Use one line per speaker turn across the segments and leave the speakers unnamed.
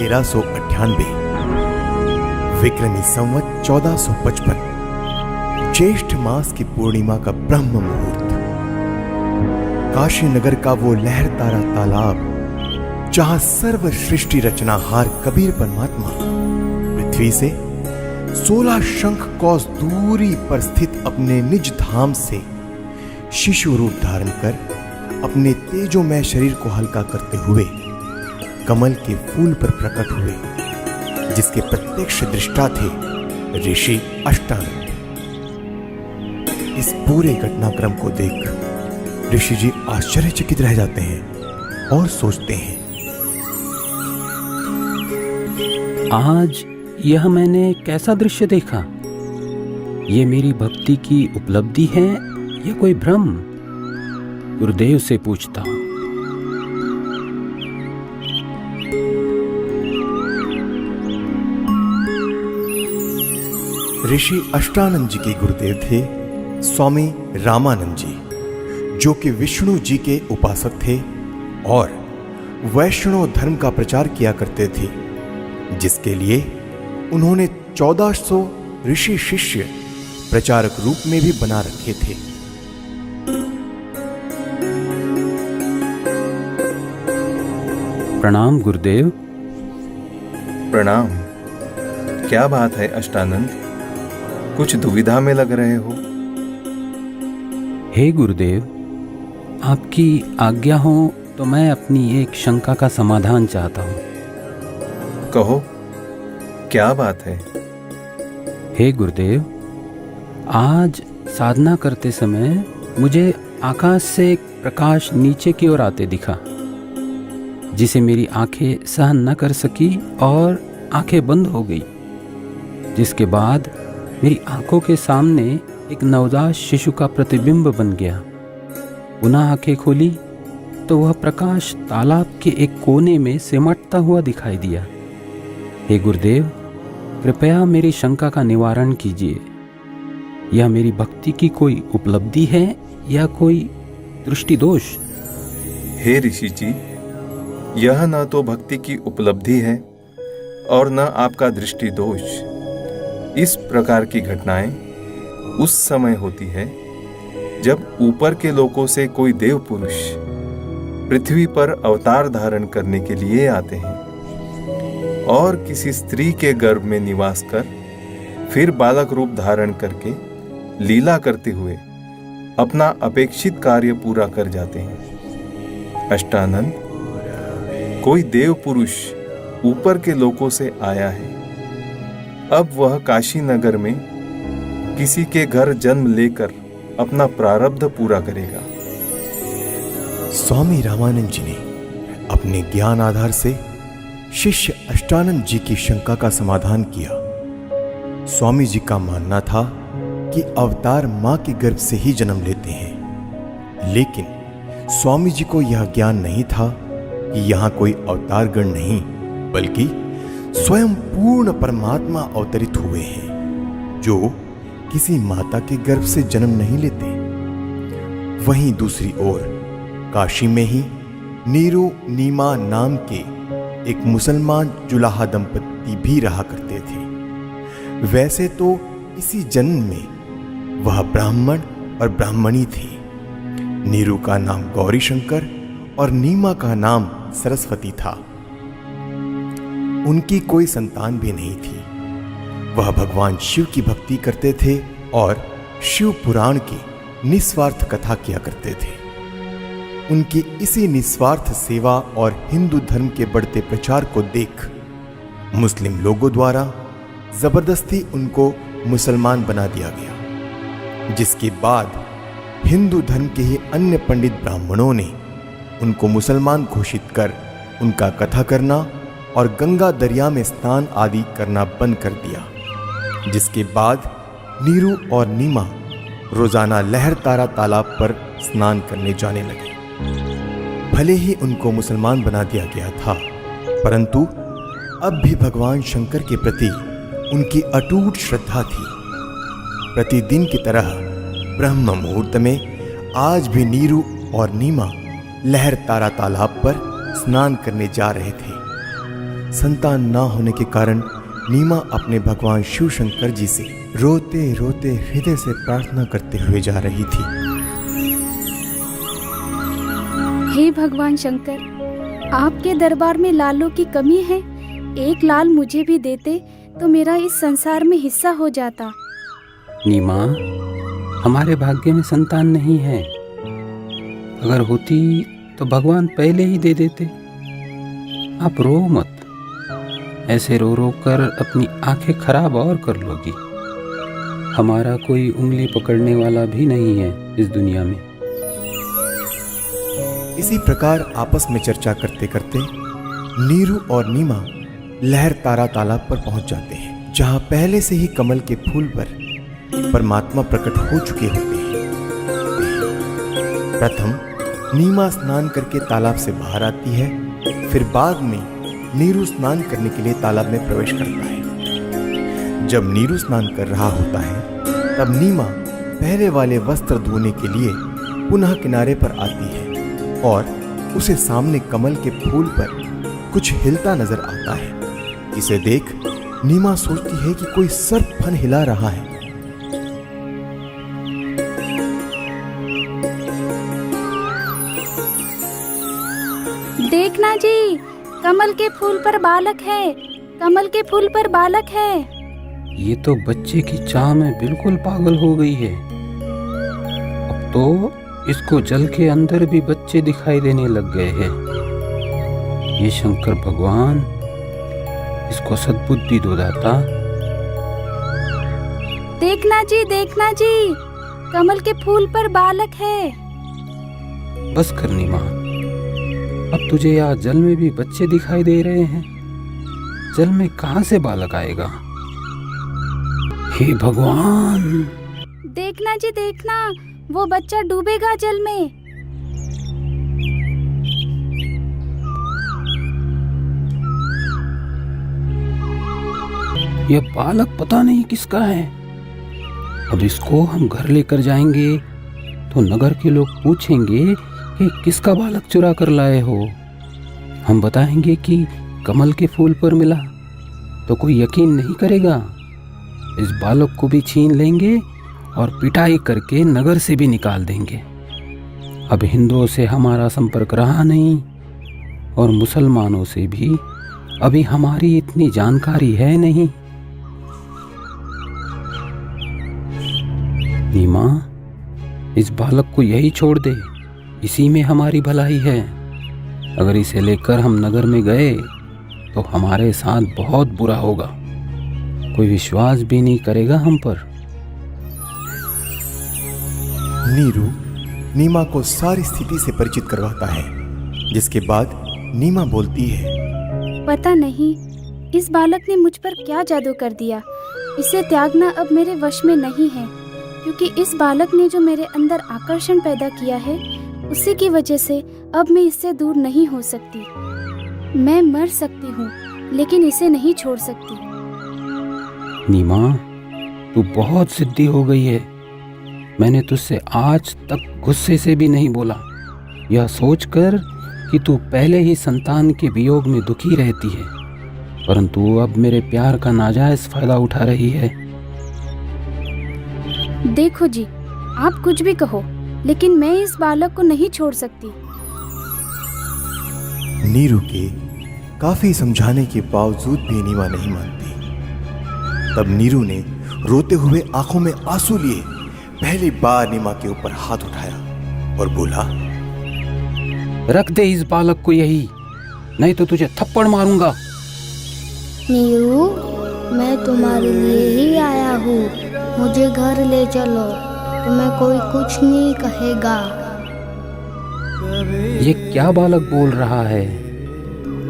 1398 विक्रमी संवत 1455 ज्येष्ठ मास की पूर्णिमा का ब्रह्म मुहूर्त। काशी नगर का वो लहरतारा तालाब जहां सर्व सृष्टि रचनाहार कबीर परमात्मा पृथ्वी से 16 शंख कोस दूरी पर स्थित अपने निज धाम से शिशु रूप धारण कर अपने तेजोमय शरीर को हल्का करते हुए कमल के फूल पर प्रकट हुए, जिसके प्रत्यक्ष दृष्टा थे ऋषि अष्टानंद। इस पूरे घटनाक्रम को देख ऋषि जी आश्चर्यचकित रह जाते हैं और सोचते हैं,
आज यह मैंने कैसा दृश्य देखा? ये मेरी भक्ति की उपलब्धि है या कोई भ्रम? गुरुदेव से पूछता हूं।
ऋषि अष्टानंद जी के गुरुदेव थे स्वामी रामानंद जी, जो कि विष्णु जी के उपासक थे और वैष्णव धर्म का प्रचार किया करते थे, जिसके लिए उन्होंने 1400 ऋषि शिष्य प्रचारक रूप में भी बना रखे थे।
प्रणाम गुरुदेव।
प्रणाम। क्या बात है अष्टानंद, कुछ दुविधा में लग रहे हो?
हे गुरुदेव, आपकी आज्ञा हो तो मैं अपनी एक शंका का समाधान चाहता हूँ।
कहो, क्या बात है?
हे गुरुदेव, आज साधना करते समय मुझे आकाश से एक प्रकाश नीचे की ओर आते दिखा, जिसे मेरी आंखें सहन न कर सकी और आंखें बंद हो गई, जिसके बाद मेरी आंखों के सामने एक नवजात शिशु का प्रतिबिंब बन गया। पुनः आंखें खोली तो वह प्रकाश तालाब के एक कोने में सिमटता हुआ दिखाई दिया। हे गुरुदेव, कृपया मेरी शंका का निवारण कीजिए। यह मेरी भक्ति की कोई उपलब्धि है या कोई दृष्टि दोष?
हे ऋषि जी, यह न तो भक्ति की उपलब्धि है और न आपका दृष्टि दोष। इस प्रकार की घटनाएं उस समय होती है जब ऊपर के लोकों से कोई देव पुरुष पृथ्वी पर अवतार धारण करने के लिए आते हैं और किसी स्त्री के गर्भ में निवास कर फिर बालक रूप धारण करके लीला करते हुए अपना अपेक्षित कार्य पूरा कर जाते हैं। अष्टानंद, कोई देव पुरुष ऊपर के लोकों से आया है। अब वह काशी नगर में किसी के घर जन्म लेकर अपना प्रारब्ध पूरा करेगा।
स्वामी रामानंद जी ने अपने ज्ञान आधार से शिष्य अष्टानंद जी की शंका का समाधान किया। स्वामी जी का मानना था कि अवतार मां के गर्भ से ही जन्म लेते हैं, लेकिन स्वामी जी को यह ज्ञान नहीं था कि यहां कोई अवतार गण नहीं, बल्कि स्वयं पूर्ण परमात्मा अवतरित हुए हैं, जो किसी माता के गर्भ से जन्म नहीं लेते। वहीं दूसरी ओर काशी में ही नीरू नीमा नाम के एक मुसलमान जुलाहा दंपति भी रहा करते थे। वैसे तो इसी जन्म में वह ब्राह्मण और ब्राह्मणी थी। नीरू का नाम गौरी शंकर और नीमा का नाम सरस्वती था। उनकी कोई संतान भी नहीं थी। वह भगवान शिव की भक्ति करते थे और शिव पुराण की निस्वार्थ कथा किया करते थे। उनकी इसी निस्वार्थ सेवा और हिंदू धर्म के बढ़ते प्रचार को देख मुस्लिम लोगों द्वारा जबरदस्ती उनको मुसलमान बना दिया गया, जिसके बाद हिंदू धर्म के ही अन्य पंडित ब्राह्मणों ने उनको मुसलमान घोषित कर उनका कथा करना और गंगा दरिया में स्नान आदि करना बंद कर दिया, जिसके बाद नीरू और नीमा रोजाना लहरतारा तालाब पर स्नान करने जाने लगे। भले ही उनको मुसलमान बना दिया गया था, परंतु अब भी भगवान शंकर के प्रति उनकी अटूट श्रद्धा थी। प्रतिदिन की तरह ब्रह्म मुहूर्त में आज भी नीरू और नीमा लहरतारा तालाब पर स्नान करने जा रहे थे। संतान ना होने के कारण नीमा अपने भगवान शिव शंकर जी से रोते रोते हृदय से प्रार्थना करते हुए जा रही थी।
हे भगवान शंकर, आपके दरबार में लालों की कमी है। एक लाल मुझे भी देते तो मेरा इस संसार में हिस्सा हो जाता।
नीमा, हमारे भाग्य में संतान नहीं है। अगर होती तो भगवान पहले ही दे देते। आप रो मत। ऐसे रो रो कर अपनी आंखें खराब और कर लोगी। हमारा कोई उंगली पकड़ने वाला भी नहीं है इस दुनिया में।
इसी प्रकार आपस में चर्चा करते करते नीरू और नीमा लहर तारा तालाब पर पहुंच जाते हैं, जहां पहले से ही कमल के फूल पर परमात्मा प्रकट हो चुके होते हैं। प्रथम नीमा स्नान करके तालाब से बाहर आती है, फिर बाद में नीरू स्नान करने के लिए तालाब में प्रवेश करता है। जब नीरू स्नान कर रहा होता है तब नीमा पहले वाले वस्त्र धोने के लिए पुनः किनारे पर आती है और उसे सामने कमल के फूल पर कुछ हिलता नजर आता है। इसे देख नीमा सोचती है कि कोई सर्प फन हिला रहा है।
देखना जी, कमल के फूल पर बालक है। कमल के फूल पर बालक है।
ये तो बच्चे की चाह में बिल्कुल पागल हो गई है। अब तो इसको जल के अंदर भी बच्चे दिखाई देने लग गए हैं। ये शंकर भगवान, इसको सद्बुद्धि दो दाता।
देखना जी, कमल के फूल पर बालक है।
बस कर नीमा, अब तुझे यहाँ जल में भी बच्चे दिखाई दे रहे हैं। जल में कहाँ से बालक आएगा? हे भगवान!
देखना जी, देखना, वो बच्चा डूबेगा जल में।
यह बालक पता नहीं किसका है। अब इसको हम घर लेकर जाएंगे तो नगर के लोग पूछेंगे कि किसका बालक चुरा कर लाए हो। हम बताएंगे कि कमल के फूल पर मिला तो कोई यकीन नहीं करेगा। इस बालक को भी छीन लेंगे और पिटाई करके नगर से भी निकाल देंगे। अब हिंदुओं से हमारा संपर्क रहा नहीं और मुसलमानों से भी अभी हमारी इतनी जानकारी है नहीं। नीमा, इस बालक को यही छोड़ दे, इसी में हमारी भलाई है। अगर इसे लेकर हम नगर में गए तो हमारे साथ बहुत बुरा होगा। कोई विश्वास भी नहीं करेगा हम पर।
नीरू नीमा को सारी स्थिति से परिचित करवाता है, जिसके बाद नीमा बोलती है,
पता नहीं इस बालक ने मुझ पर क्या जादू कर दिया। इसे त्यागना अब मेरे वश में नहीं है, क्योंकि इस बालक ने जो मेरे अंदर आकर्षण पैदा किया है, उसी की वजह से अब मैं इससे दूर नहीं हो सकती। मैं मर सकती हूँ लेकिन इसे नहीं छोड़ सकती।
नीमा, तू बहुत जिद्दी हो गई है। मैंने तुझसे आज तक गुस्से से भी नहीं बोला, यह सोचकर कि तू पहले ही संतान के वियोग में दुखी रहती है, परंतु अब मेरे प्यार का नाजायज फायदा उठा रही है।
देखो जी, आप कुछ भी कहो, लेकिन मैं इस बालक को नहीं छोड़ सकती।
नीरू के काफी समझाने के बावजूद भी नीमा नहीं मानती। तब नीरू ने रोते हुए आंखों में आंसू लिए पहली बार नीमा के ऊपर हाथ उठाया और बोला,
रख दे इस बालक को यही, नहीं तो तुझे थप्पड़ मारूंगा।
नीरू, मैं तुम्हारे लिए ही आया हूँ। मुझे घर ले चलो, तुम्हें कोई कुछ नहीं कहेगा।
ये क्या बालक बोल रहा है?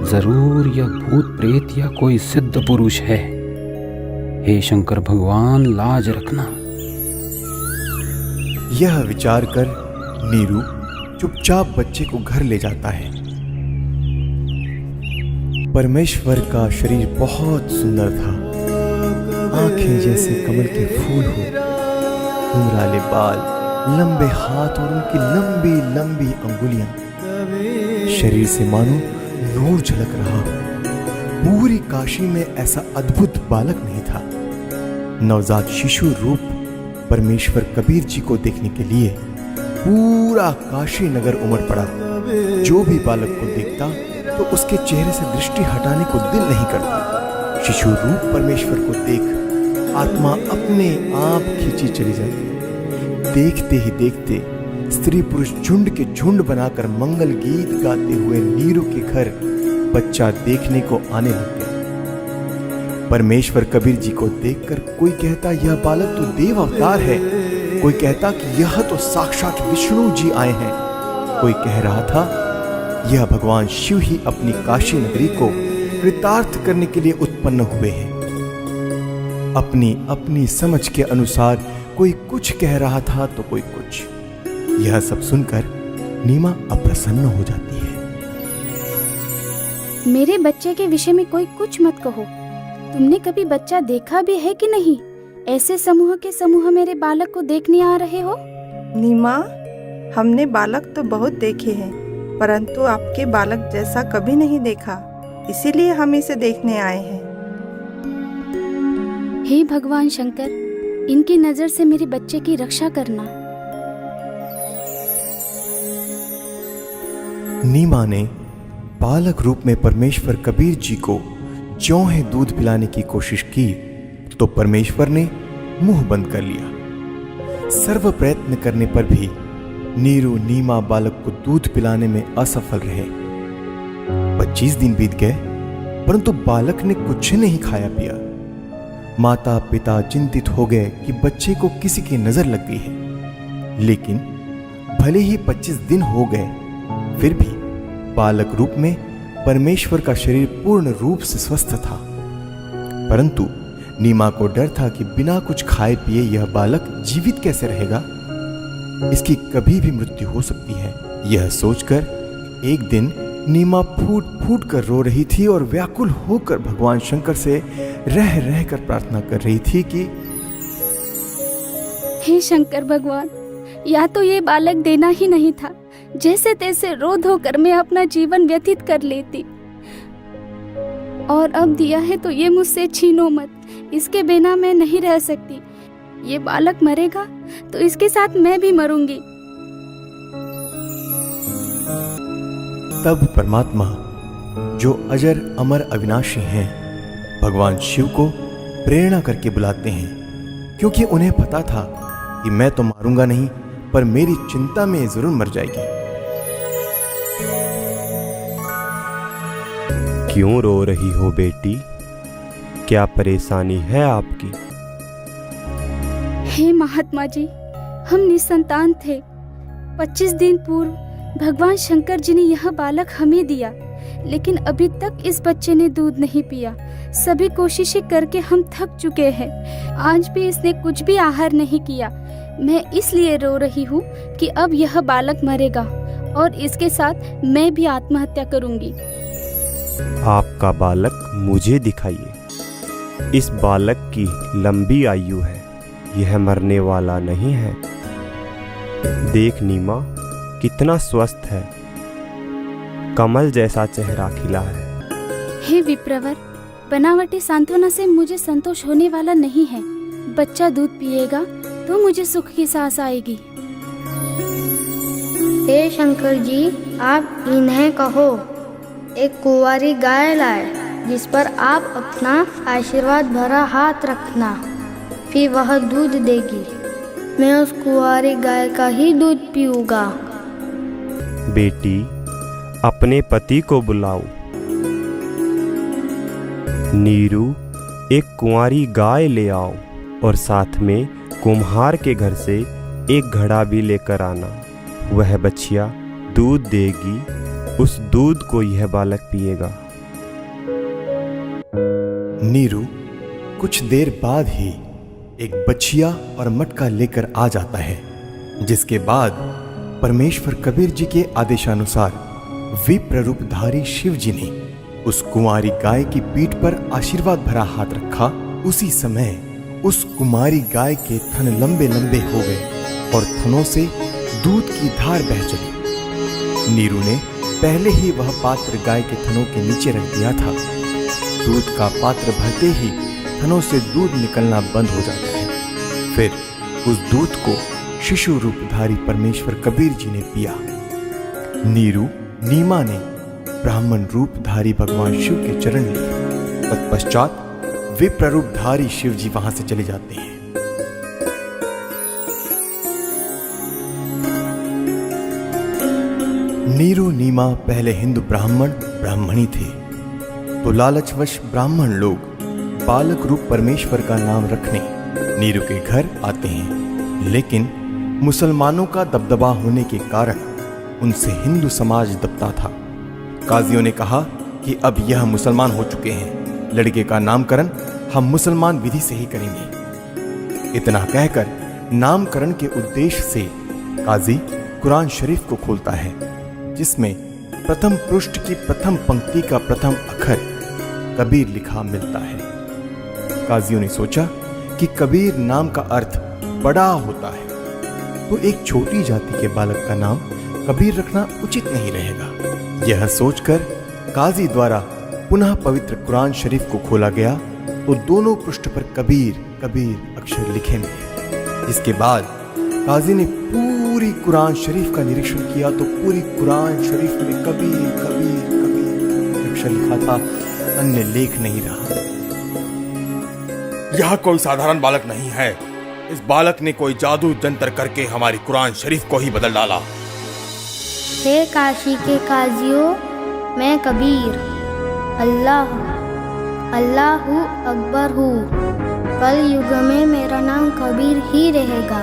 जरूर यह भूत प्रेत या कोई सिद्ध पुरुष है। हे शंकर भगवान, लाज रखना।
यह विचार कर नीरू चुपचाप बच्चे को घर ले जाता है। परमेश्वर का शरीर बहुत सुंदर था। आंखें जैसे कमल के फूल हो, घुंघराले बाल, लंबे हाथ और उनकी लंबी लंबी अंगुलियां, शरीर से मानो नूर झलक रहा हो। पूरी काशी में ऐसा अद्भुत बालक नहीं था। नवजात शिशु रूप परमेश्वर कबीर जी को देखने के लिए पूरा काशी नगर उमड़ पड़ा। जो भी बालक को देखता तो उसके चेहरे से दृष्टि हटाने को दिल नहीं करता। शिशु रूप परमेश्वर को देख आत्मा अपने आप खींची चली जाती। देखते ही देखते स्त्री पुरुष झुंड के झुंड बनाकर मंगल गीत गाते हुए नीरू के घर बच्चा देखने को आने लग गए। परमेश्वर कबीर जी को देखकर कोई कहता यह बालक तो देव अवतार है, कोई कहता कि यह तो साक्षात विष्णु जी आए हैं, कोई कह रहा था यह भगवान शिव ही अपनी काशी नगरी को कृतार्थ करने के लिए उत्पन्न हुए हैं। अपनी अपनी समझ के अनुसार कोई कुछ कह रहा था तो कोई कुछ। यह सब सुनकर नीमा अप्रसन्न हो जाती है।
मेरे बच्चे के विषय में कोई कुछ मत कहो। तुमने कभी बच्चा देखा भी है कि नहीं? ऐसे समूह के समूह मेरे बालक को देखने आ रहे हो?
नीमा, हमने बालक तो बहुत देखे हैं, परंतु आपके बालक जैसा कभी नहीं देखा, इसीलिए हम इसे देखने आए हैं।
हे भगवान शंकर, इनकी नजर से मेरे बच्चे की रक्षा करना।
नीमा ने बालक रूप में परमेश्वर कबीर जी को ज्यों है दूध पिलाने की कोशिश की तो परमेश्वर ने मुंह बंद कर लिया। सर्व प्रयत्न करने पर भी नीरू नीमा बालक को दूध पिलाने में असफल रहे। 25 दिन बीत गए परंतु बालक ने कुछ नहीं खाया पिया। माता पिता चिंतित हो गए कि बच्चे को किसी की नजर लग गई है। लेकिन भले ही 25 दिन हो गए फिर भी बालक रूप में परमेश्वर का शरीर पूर्ण रूप से स्वस्थ था। परंतु नीमा को डर था कि बिना कुछ खाए पिए यह बालक जीवित कैसे रहेगा, इसकी कभी भी मृत्यु हो सकती है। यह सोचकर एक दिन नीमा फूट फूट कर रो रही थी और व्याकुल होकर भगवान शंकर से रह रह कर प्रार्थना कर रही थी कि
हे शंकर भगवान, या तो ये बालक देना ही नहीं था, जैसे तैसे रो धो कर मैं अपना जीवन व्यतीत कर लेती, और अब दिया है तो ये मुझसे छीनो मत। इसके बिना मैं नहीं रह सकती। ये बालक मरेगा तो इसके साथ मैं भी मरूंगी।
तब परमात्मा जो अजर अमर अविनाशी हैं भगवान शिव को प्रेरणा करके बुलाते हैं, क्योंकि उन्हें पता था कि मैं तो मारूंगा नहीं पर मेरी चिंता में जरूर मर जाएगी।
क्यों रो रही हो बेटी? क्या परेशानी है आपकी?
हे महात्मा जी, हम निसंतान थे। 25 दिन पूर्व भगवान शंकर जी ने यह बालक हमें दिया, लेकिन अभी तक इस बच्चे ने दूध नहीं पिया। सभी कोशिशें करके हम थक चुके हैं। आज भी इसने कुछ भी आहार नहीं किया। मैं इसलिए रो रही हूँ कि अब यह बालक मरेगा और इसके साथ मैं भी आत्महत्या करूंगी।
आपका बालक मुझे दिखाइए। इस बालक की लंबी आयु है, यह मरने वाला नहीं है। देख नीमा, कितना स्वस्थ है, कमल जैसा चेहरा खिला है।
हे विप्रवर, बनावटी सांत्वना से मुझे संतोष होने वाला नहीं है। बच्चा दूध पिएगा तो मुझे सुख की सांस आएगी।
हे शंकर जी, आप इन्हें कहो एक कुंवारी गाय लाए, जिस पर आप अपना आशीर्वाद भरा हाथ रखना, फिर वह दूध देगी। मैं उस कुंवारी गाय का ही दूध पीऊंगा।
बेटी, अपने पति को बुलाओ। नीरू, एक कुंवारी गाय ले आओ और साथ में कुम्हार के घर से एक घड़ा भी लेकर आना। वह बछिया दूध देगी, उस दूध को यह बालक पिएगा।
नीरू कुछ देर बाद ही एक बछिया और मटका लेकर आ जाता है, जिसके बाद परमेश्वर कबीर जी के आदेशानुसार विप्र रूपधारी शिव जी ने उस कुंवारी गाय की पीठ पर आशीर्वाद भरा हाथ रखा। उसी समय उस कुमारी गाय के थन लंबे लंबे हो गए और थनों से दूध की धार बह चली। नीरू ने पहले ही वह पात्र गाय के थनों के नीचे रख दिया था। दूध का पात्र भरते ही थनों से दूध निकलना बंद हो जाता है। फिर उस दूध को शिशु रूपधारी परमेश्वर कबीर जी ने पिया। नीरू नीमा ने ब्राह्मण रूपधारी भगवान शिव के चरण लिए। तत्पश्चात वे प्ररूपधारी शिव जी वहां से चले जाते हैं। नीरू नीमा पहले हिंदू ब्राह्मणी थे, तो लालचवश ब्राह्मण लोग बालक रूप परमेश्वर का नाम रखने नीरू के घर आते हैं। लेकिन मुसलमानों का दबदबा होने के कारण उनसे हिंदू समाज दबता था। काजियों ने कहा कि अब यह मुसलमान हो चुके हैं, लड़के का नामकरण हम मुसलमान विधि से ही करेंगे। इतना कहकर नामकरण के उद्देश्य से काजी कुरान शरीफ को खोलता है, जिसमें प्रथम पृष्ठ की प्रथम पंक्ति का प्रथम अक्षर कबीर लिखा मिलता है। काजियों ने सोचा कि कबीर नाम का अर्थ बड़ा होता है, तो एक छोटी जाति के बालक का नाम कबीर रखना उचित नहीं रहेगा। यह सोचकर काजी द्वारा पुनः पवित्र कुरान शरीफ को खोला गया, तो दोनों पृष्ठ पर कबीर कबीर अक्षर लिखे मिले। इसके बाद काजी ने पूरी कुरान शरीफ का निरीक्षण किया, तो पूरी कुरान शरीफ में कबीर कबीर कबीर अक्षर लिखा था, अन्य लेख नहीं रहा। यह कोई साधारण बालक नहीं है, इस बालक ने कोई जादू जंतर करके हमारी कुरान शरीफ को ही बदल डाला।
हे काशी के काजियों, मैं कबीर अल्लाहू अकबर हूँ। कल युग में मेरा नाम कबीर ही रहेगा।